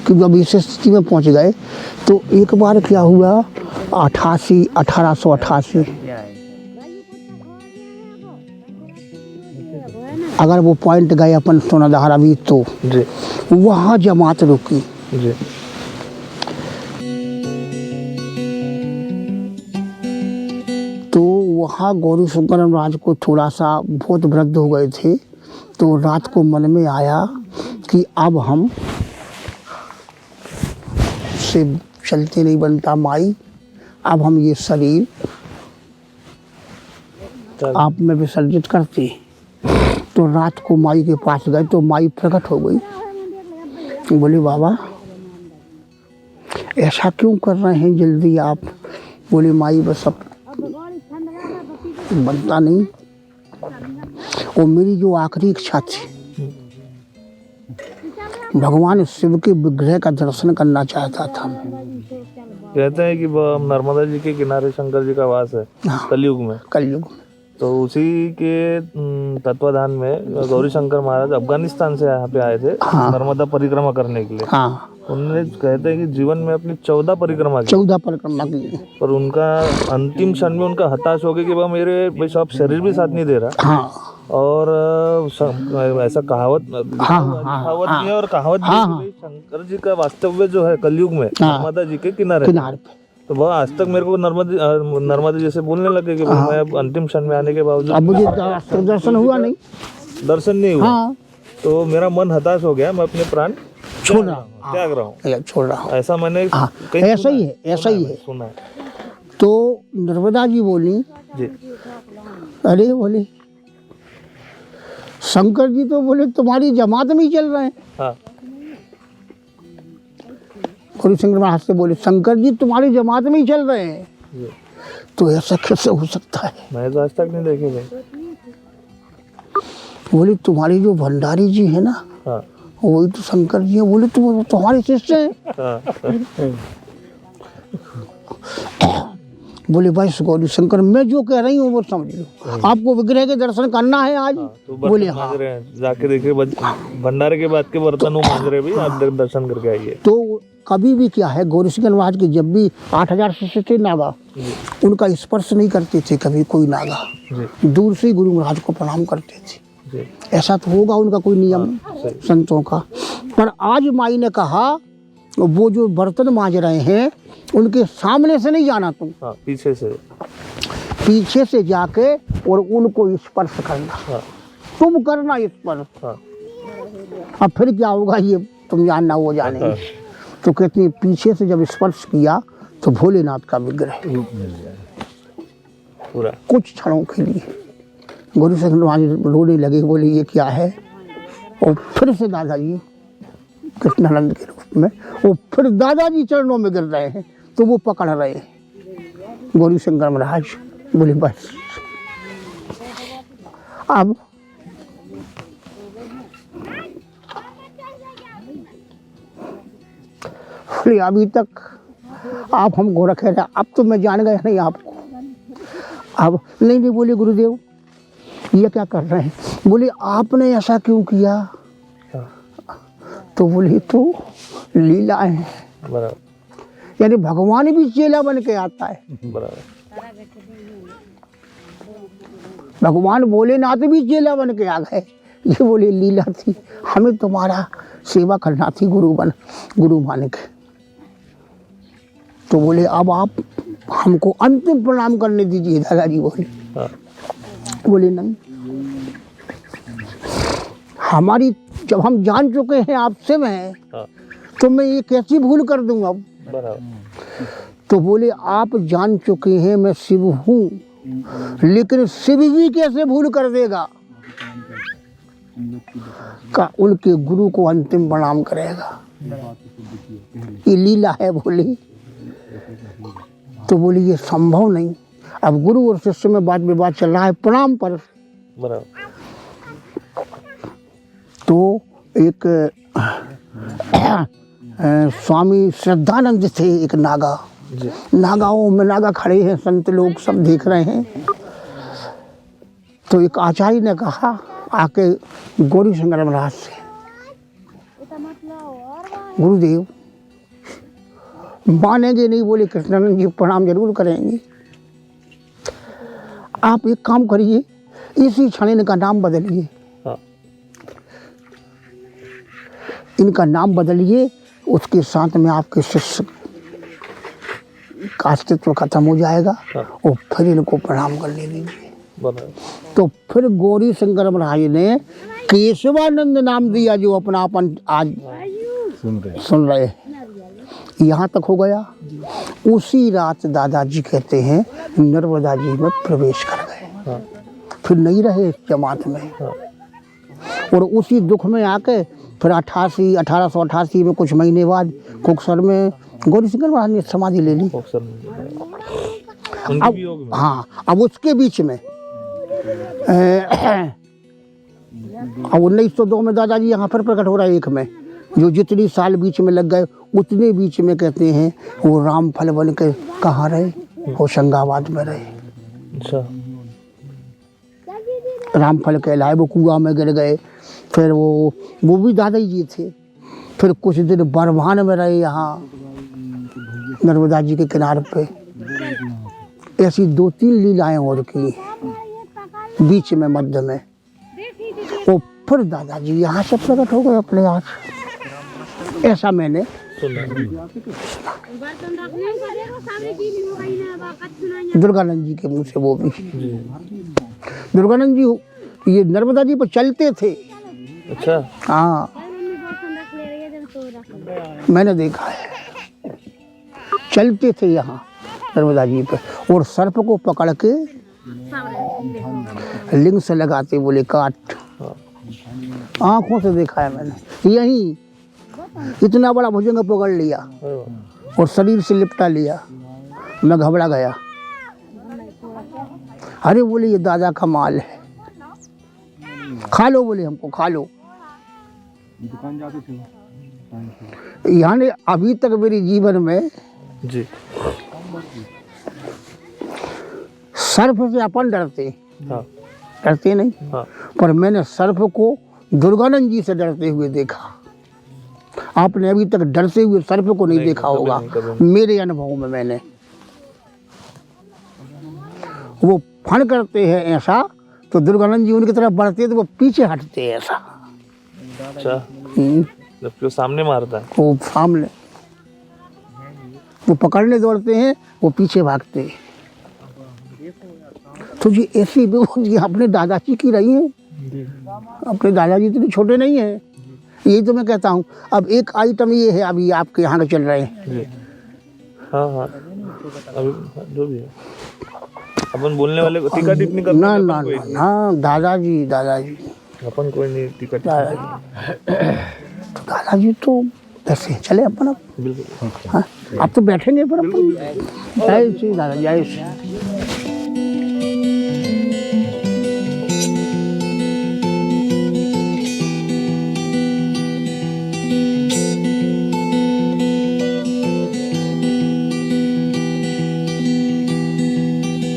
कि जब इस स्थिति में पहुंच गए तो एक बार क्या हुआ 1888 अगर वो पॉइंट गए अपन सोनाधारा भी तो वहाँ जमात रुकी जी। तो वहाँ गौरी शंकर महाराज को थोड़ा सा बहुत वृद्ध हो गए थे, तो रात को मन में आया कि अब हम से चलते नहीं बनता माई, अब हम ये शरीर आप में विसर्जित करते। तो रात को माई के पास गए तो माई प्रकट हो गई, बोले बाबा ऐसा क्यों कर रहे हैं जल्दी आप? बोले माई बस अब बनता नहीं, और मेरी जो आखिरी इच्छा थी भगवान शिव के विग्रह का दर्शन करना चाहता था। कहते हैं कि नर्मदा जी के किनारे शंकर जी का वास है। हाँ, कलयुग में तो उसी के तत्वाधान में गौरी शंकर महाराज अफगानिस्तान से यहाँ पे आए थे। हाँ, नर्मदा परिक्रमा करने के लिए। हाँ, उन्होंने कहते हैं कि जीवन में अपनी 14 परिक्रमा की, पर उनका अंतिम क्षण में उनका हताश हो गया कि मेरे सब शरीर भी साथ नहीं दे रहा। हाँ, और ऐसा कहावत कहावत भी है और कहावत भी शंकर जी का वास्तव्य जो है कलयुग में नर्मदा जी के किनारे पे। तो वह आज तक मेरे को नर्मदा जैसे बोलने लगे कि मैं अब अंतिम क्षण में आने के बावजूद अब मुझे दर्शन नहीं हुआ। हाँ, तो मेरा मन हताश हो गया, मैं अपने प्राण छोड़ रहा हूँ। ऐसा मैंने ऐसा ही है सुना है। तो नर्मदा जी बोली जी, अरे बोले शंकर जी तो बोले तुम्हारी जमात में ही चल रहे हैं। हाँ, गौरी शंकर महाराज से बोले शंकर जी तुम्हारी जमात में ही चल रहे हैं। तो ऐसा कैसे हो सकता है? मैं तो आज तक नहीं देखे गए। बोले तुम्हारी जो भंडारी जी है ना, हाँ, वही तो शंकर जी है। बोले तुम्हारे शिष्य हैं। हाँ। बोले भाई गौरी शंकर मैं जो कह रही हूँ वो समझ लो, आपको विग्रह के दर्शन करना है आज। हाँ, तो बोले हाँ, जाके देखिए भंडारे के बाद के बर्तन मांग रहे भी, आप दर्शन करके आइए। तो कभी भी क्या है गौरी शंकर महाराज के जब भी 8000 शिष्य थे नागा, उनका स्पर्श नहीं करते थे कभी कोई नागा, दूर से ही गुरु महाराज को प्रणाम करते थे। ऐसा तो होगा उनका कोई नियम संतों का। पर आज माई ने कहा वो जो बर्तन मांज रहे हैं उनके सामने से नहीं जाना तुम। हाँ, पीछे से जाके और उनको स्पर्श करना। हाँ, तुम करना स्पर्श। हाँ, अब फिर क्या होगा ये तुम जानना वो जाने। हाँ, तो कहते हैं पीछे से जब स्पर्श किया तो भोलेनाथ का विग्रह पूरा कुछ क्षणों के लिए गौरी शंकर महाराज रोने लगे, बोले ये क्या है? और फिर से दादाजी कृष्णानंद के रूप में वो फिर दादाजी चरणों में गिर रहे हैं, तो वो पकड़ रहे हैं गौरी शंकर महाराज। बोले बस अब बोले अभी तक आप हमको रखे थे, अब तो मैं जान गया नहीं आपको। अब नहीं बोले गुरुदेव ये क्या कर रहे हैं? बोले आपने ऐसा क्यों किया? तो बोले तो लीला है, यानी भगवान भी चेला बन के आता है। भगवान भोलेनाथ भी चेला बन के आ गए। ये बोले लीला थी, हमें तुम्हारा सेवा करना थी गुरु मान के। तो बोले अब आप हमको अंतिम प्रणाम करने दीजिए। दादाजी बोले बोले नहीं, हमारी जब हम जान चुके हैं आप शिव हैं, तो मैं ये कैसी भूल कर दूं अब? तो बोले आप जान चुके हैं मैं शिव हूँ, लेकिन शिव भी कैसे भूल कर देगा? का उनके गुरु को अंतिम प्रणाम करेगा, ये लीला है। बोली तो बोली ये संभव नहीं। अब गुरु और शिष्य में बात विवाद चल रहा है प्रणाम पर। तो एक स्वामी श्रद्धानंद थे, एक नागाओं में नागा खड़े हैं, संत लोग सब देख रहे हैं। तो एक आचार्य ने कहा आके गौरी शंकर महाराज से गुरुदेव मानेंगे नहीं, बोले कृष्णानंद जी प्रणाम जरूर करेंगे। आप एक काम करिए, इसी क्षण इनका नाम बदलिए। हाँ। इनका नाम बदलिए, उसके साथ में आपके शिष्य का अस्तित्व खत्म हो जाएगा। हाँ। और फिर इनको प्रणाम कर ले लीजिए। बना। तो फिर गौरी शंकर महाराज ने केशवानंद नाम दिया, जो अपनापन आज सुन रहे हैं। यहाँ तक हो गया। उसी रात दादाजी कहते हैं नर्मदा जी में प्रवेश कर गए। हाँ। फिर नहीं रहे इस जमात में। हाँ। और उसी दुख में आके फिर 1888 में कुछ महीने बाद कोकसर में गौरी शंकर महाराज ने समाधि ले ली। अब हाँ, अब उसके बीच में अब 1902 में दादाजी यहाँ पर प्रकट हो रहा है। एक में जो जितनी साल बीच में लग गए, उतने बीच में कहते हैं वो रामफल बन के कहाँ रहे, होशंगाबाद में रहे। अच्छा। रामफल कहलाए, वो कुआं में गिर गए। फिर वो भी दादाजी जी थे। फिर कुछ दिन बरभान में रहे, यहाँ नर्मदा जी के किनारे पे। ऐसी 2-3 लीलाएं और की बीच में, मध्य में। और फिर दादाजी यहाँ से प्रकट हो गए अपने आप। ऐसा मैंने दुर्गानंद जी के मुंह से, वो भी दुर्गानंद जी ये नर्मदा जी पर चलते थे। अच्छा। हाँ, मैंने देखा है, चलते थे यहाँ नर्मदा जी पे, और सर्प को पकड़ के लिंग से लगाते, बोले काट। आंखों से देखा है मैंने। यही इतना बड़ा भुजंग पकड़ लिया और शरीर से लिपटा लिया। मैं घबरा गया। अरे बोले ये दादा का माल है, खा लो। बोले हमको खा लो। दुकान जाते थे यहाँ ने अभी तक मेरे जीवन में जी सर्प से अपन डरते। हाँ। डरते नहीं। हाँ। पर मैंने सर्प को दुर्गानंद जी से डरते हुए देखा। आपने अभी तक डरते हुए सर्प को नहीं देखा होगा। मेरे अनुभव में मैंने, वो फण करते हैं ऐसा, तो दुर्गानंद जी उनकी तरफ बढ़ते तो वो पीछे हटते हैं ऐसा। अच्छा। जबकि वो सामने मारता है। वो सामने, वो पकड़ने दौड़ते हैं, वो पीछे भागते हैं। तो ये ऐसी विभूति अपने दादाजी की रही है। अपने दादाजी इतने छोटे नहीं हैं। यही तो मैं कहता हूँ। अब एक आइटम ये है अभी आपके यहाँ के चल रहे हैं। हाँ हाँ, अभी जो भी है अपन बोलने वाले को टीका टिप्पणी करना ना ना ना, हाँ दादाजी अपन कोई नहीं टीका दादाजी तो ऐसे चले अपन। अब बिल्कुल। हाँ, अब तो बैठेंगे पर अपन। जय श्री दादा, जय श्री।